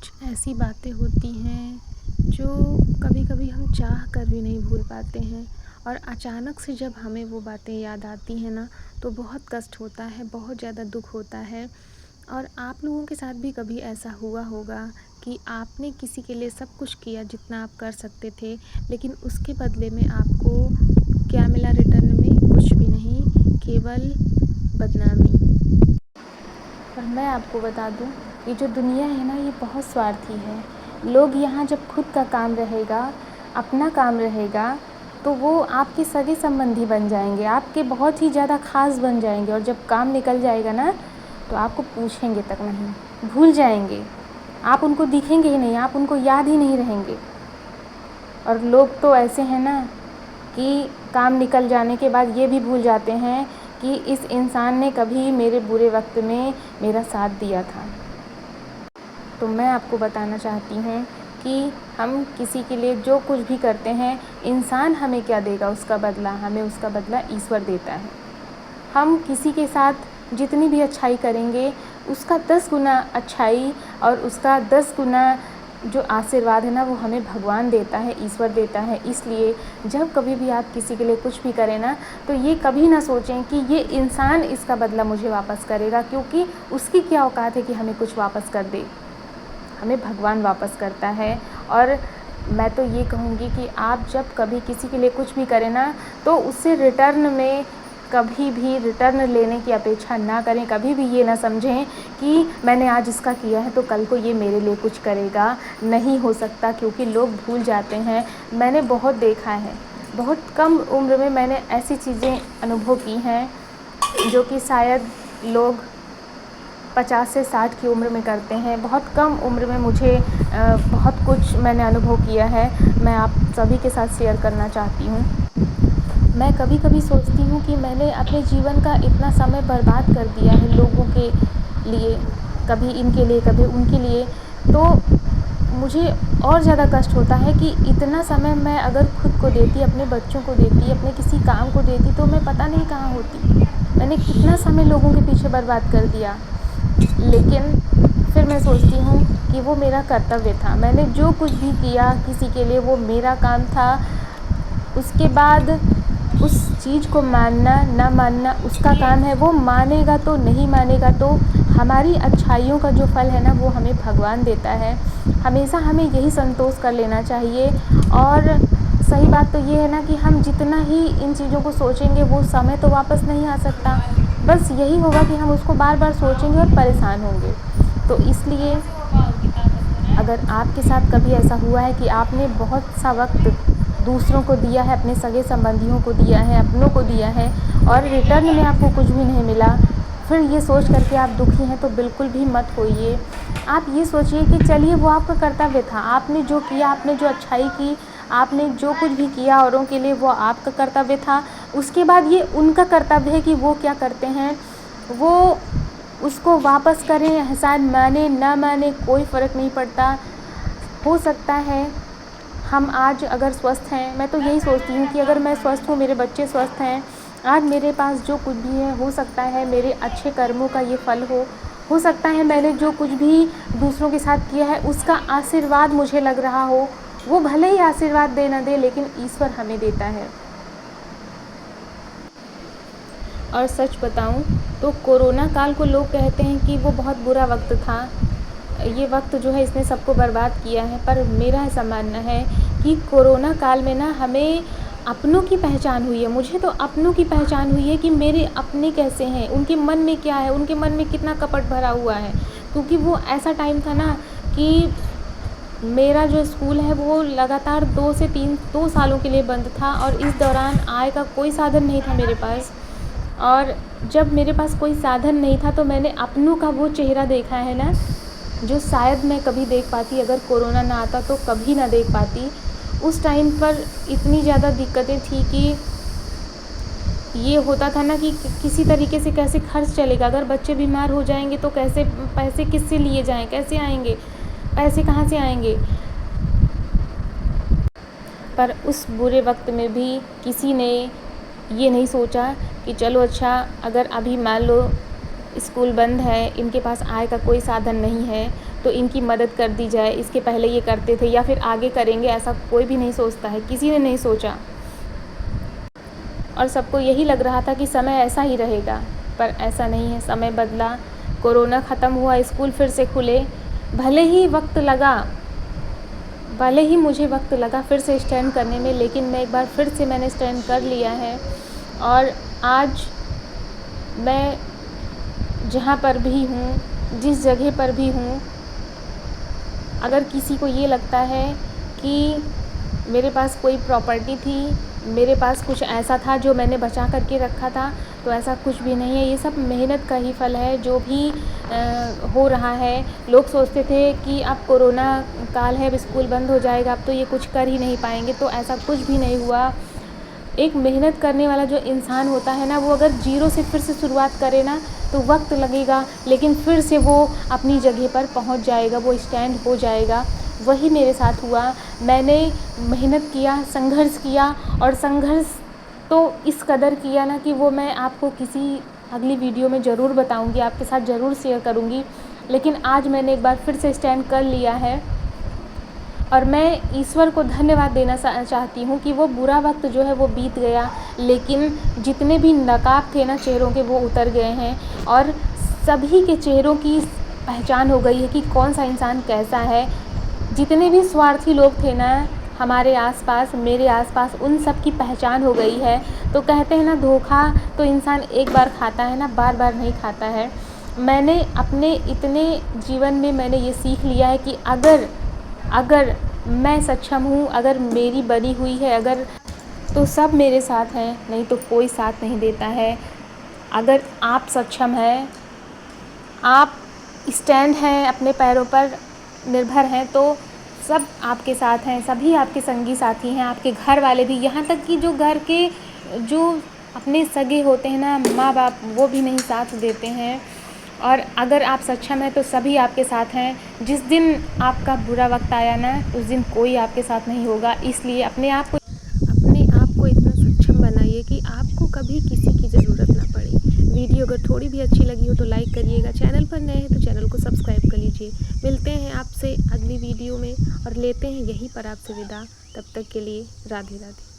कुछ ऐसी बातें होती हैं जो कभी-कभी हम चाह कर भी नहीं भूल पाते हैं और अचानक से जब हमें वो बातें याद आती हैं ना तो बहुत कष्ट होता है, बहुत ज़्यादा दुःख होता है। और आप लोगों के साथ भी कभी ऐसा हुआ होगा कि आपने किसी के लिए सब कुछ किया जितना आप कर सकते थे, लेकिन उसके बदले में आपको क्या मिला रिटर्न में? कुछ भी नहीं, केवल बदनामी। और मैं आपको बता दूं, ये जो दुनिया है ना, ये बहुत स्वार्थी है। लोग यहाँ जब खुद का काम रहेगा, अपना काम रहेगा, तो वो आपके सगे संबंधी बन जाएंगे, आपके बहुत ही ज़्यादा ख़ास बन जाएंगे। और जब काम निकल जाएगा ना, तो आपको पूछेंगे तक नहीं, भूल जाएंगे। आप उनको दिखेंगे ही नहीं, आप उनको याद ही नहीं रहेंगे। और लोग तो ऐसे हैं ना कि काम निकल जाने के बाद ये भी भूल जाते हैं कि इस इंसान ने कभी मेरे बुरे वक्त में मेरा साथ दिया था। तो मैं आपको बताना चाहती हूँ कि हम किसी के लिए जो कुछ भी करते हैं, इंसान हमें क्या देगा उसका बदला, हमें उसका बदला ईश्वर देता है। हम किसी के साथ जितनी भी अच्छाई करेंगे, उसका 10 गुना अच्छाई और उसका 10 गुना जो आशीर्वाद है ना, वो हमें भगवान देता है, ईश्वर देता है। इसलिए जब कभी भी आप किसी के लिए कुछ भी करें ना, तो ये कभी ना सोचें कि ये इंसान इसका बदला मुझे वापस करेगा, क्योंकि उसकी क्या औकात है कि हमें कुछ वापस कर दे। हमें भगवान वापस करता है। और मैं तो ये कहूँगी कि आप जब कभी किसी के लिए कुछ भी करें ना, तो उससे रिटर्न में कभी भी रिटर्न लेने की अपेक्षा ना करें। कभी भी ये ना समझें कि मैंने आज इसका किया है तो कल को ये मेरे लिए कुछ करेगा। नहीं हो सकता, क्योंकि लोग भूल जाते हैं। मैंने बहुत देखा है, बहुत कम उम्र में मैंने ऐसी चीज़ें अनुभव की हैं जो कि शायद लोग 50 से 60 की उम्र में करते हैं। बहुत कम उम्र में मुझे बहुत कुछ मैंने अनुभव किया है, मैं आप सभी के साथ शेयर करना चाहती हूँ। मैं कभी कभी सोचती हूँ कि मैंने अपने जीवन का इतना समय बर्बाद कर दिया है लोगों के लिए, कभी इनके लिए कभी उनके लिए। तो मुझे और ज़्यादा कष्ट होता है कि इतना समय मैं अगर खुद को देती, अपने बच्चों को देती, अपने किसी काम को देती, तो मैं पता नहीं कहाँ होती। मैंने कितना समय लोगों के पीछे बर्बाद कर दिया। लेकिन फिर मैं सोचती हूँ कि वो मेरा कर्तव्य था। मैंने जो कुछ भी किया किसी के लिए, वो मेरा काम था। उसके बाद उस चीज़ को मानना ना मानना उसका काम है। वो मानेगा तो नहीं मानेगा तो हमारी अच्छाइयों का जो फल है ना, वो हमें भगवान देता है। हमेशा हमें यही संतोष कर लेना चाहिए। और सही बात तो ये है ना कि हम जितना ही इन चीज़ों को सोचेंगे, वो समय तो वापस नहीं आ सकता। बस यही होगा कि हम उसको बार बार सोचेंगे और परेशान होंगे। तो इसलिए अगर आपके साथ कभी ऐसा हुआ है कि आपने बहुत सा वक्त दूसरों को दिया है, अपने सगे संबंधियों को दिया है, अपनों को दिया है, और रिटर्न में आपको कुछ भी नहीं मिला, फिर ये सोच करके आप दुखी हैं, तो बिल्कुल भी मत होइए। आप ये सोचिए कि चलिए वो आपका कर्तव्य था, आपने जो किया, आपने जो अच्छाई की, आपने जो कुछ भी किया औरों के लिए, वो आपका कर्तव्य था। उसके बाद ये उनका कर्तव्य है कि वो क्या करते हैं, वो उसको वापस करें। एहसान माने ना माने कोई फ़र्क नहीं पड़ता। हो सकता है हम आज अगर स्वस्थ हैं, मैं तो यही सोचती हूँ कि अगर मैं स्वस्थ हूँ, मेरे बच्चे स्वस्थ हैं, आज मेरे पास जो कुछ भी है, हो सकता है मेरे अच्छे कर्मों का ये फल हो सकता है मैंने जो कुछ भी दूसरों के साथ किया है उसका आशीर्वाद मुझे लग रहा हो। वो भले ही आशीर्वाद दे ना दे, लेकिन ईश्वर हमें देता है। और सच बताऊं तो कोरोना काल को लोग कहते हैं कि वो बहुत बुरा वक्त था, ये वक्त जो है इसने सबको बर्बाद किया है। पर मेरा ऐसा मानना है कि कोरोना काल में ना हमें अपनों की पहचान हुई है। मुझे तो अपनों की पहचान हुई है कि मेरे अपने कैसे हैं, उनके मन में क्या है, उनके मन में कितना कपट भरा हुआ है। क्योंकि वो ऐसा टाइम था ना कि मेरा जो स्कूल है वो लगातार 2 सालों के लिए बंद था, और इस दौरान आय का कोई साधन नहीं था मेरे पास। और जब मेरे पास कोई साधन नहीं था, तो मैंने अपनों का वो चेहरा देखा है ना, जो शायद मैं कभी देख पाती, अगर कोरोना ना आता तो कभी ना देख पाती। उस टाइम पर इतनी ज़्यादा दिक्कतें थी कि ये होता था ना कि किसी तरीके से कैसे खर्च चलेगा। अगर बच्चे बीमार हो जाएंगे तो कैसे पैसे किससे लिए जाएं, कैसे आएंगे, पैसे कहाँ से आएंगे। पर उस बुरे वक्त में भी किसी ने ये नहीं सोचा कि चलो अच्छा, अगर अभी मान लो स्कूल बंद है, इनके पास आय का कोई साधन नहीं है, तो इनकी मदद कर दी जाए, इसके पहले ये करते थे या फिर आगे करेंगे, ऐसा कोई भी नहीं सोचता है, किसी ने नहीं सोचा। और सबको यही लग रहा था कि समय ऐसा ही रहेगा, पर ऐसा नहीं है। समय बदला, कोरोना ख़त्म हुआ, स्कूल फिर से खुले। भले ही मुझे वक्त लगा फिर से स्टैंड करने में, लेकिन मैं एक बार फिर से मैंने स्टैंड कर लिया है। और आज मैं जहाँ पर भी हूँ, जिस जगह पर भी हूँ, अगर किसी को ये लगता है कि मेरे पास कोई प्रॉपर्टी थी, मेरे पास कुछ ऐसा था जो मैंने बचा करके रखा था, तो ऐसा कुछ भी नहीं है। ये सब मेहनत का ही फल है जो भी हो रहा है। लोग सोचते थे कि अब कोरोना काल है, अब स्कूल बंद हो जाएगा, अब तो ये कुछ कर ही नहीं पाएंगे, तो ऐसा कुछ भी नहीं हुआ। एक मेहनत करने वाला जो इंसान होता है ना, वो अगर ज़ीरो से फिर से शुरुआत करे ना, तो वक्त लगेगा, लेकिन फिर से वो अपनी जगह पर पहुंच जाएगा, वो स्टैंड हो जाएगा। वही मेरे साथ हुआ। मैंने मेहनत किया, संघर्ष किया, और संघर्ष तो इस कदर किया ना कि वो मैं आपको किसी अगली वीडियो में ज़रूर बताऊंगी, आपके साथ ज़रूर शेयर करूंगी। लेकिन आज मैंने एक बार फिर से स्टैंड कर लिया है, और मैं ईश्वर को धन्यवाद देना चाहती हूँ कि वो बुरा वक्त जो है वो बीत गया, लेकिन जितने भी नकाब थे ना चेहरों के, वो उतर गए हैं, और सभी के चेहरों की पहचान हो गई है कि कौन सा इंसान कैसा है। जितने भी स्वार्थी लोग थे ना हमारे आसपास, मेरे आसपास, उन सब की पहचान हो गई है। तो कहते हैं ना, धोखा तो इंसान एक बार खाता है ना, बार बार नहीं खाता है। मैंने अपने इतने जीवन में मैंने ये सीख लिया है कि अगर मैं सक्षम हूँ, अगर मेरी बनी हुई है, अगर, तो सब मेरे साथ हैं, नहीं तो कोई साथ नहीं देता है। अगर आप सक्षम हैं, आप स्टैंड हैं, अपने पैरों पर निर्भर हैं, तो सब आपके साथ हैं, सभी आपके संगी साथी हैं, आपके घर वाले भी, यहाँ तक कि जो घर के जो अपने सगे होते हैं ना, माँ बाप, वो भी नहीं साथ देते हैं। और अगर आप सक्षम हैं तो सभी आपके साथ हैं। जिस दिन आपका बुरा वक्त आया ना, उस दिन कोई आपके साथ नहीं होगा। इसलिए अपने आप को इतना सक्षम बनाइए कि आपको कभी किसी की ज़रूरत ना पड़े। वीडियो अगर थोड़ी भी अच्छी लगी हो तो लाइक करिएगा, चैनल पर नए हैं तो चैनल को सब्सक्राइब कर लीजिए। मिलते हैं आपसे अगली वीडियो में और लेते हैं यहीं पर आपसे विदा। तब तक के लिए राधे राधे।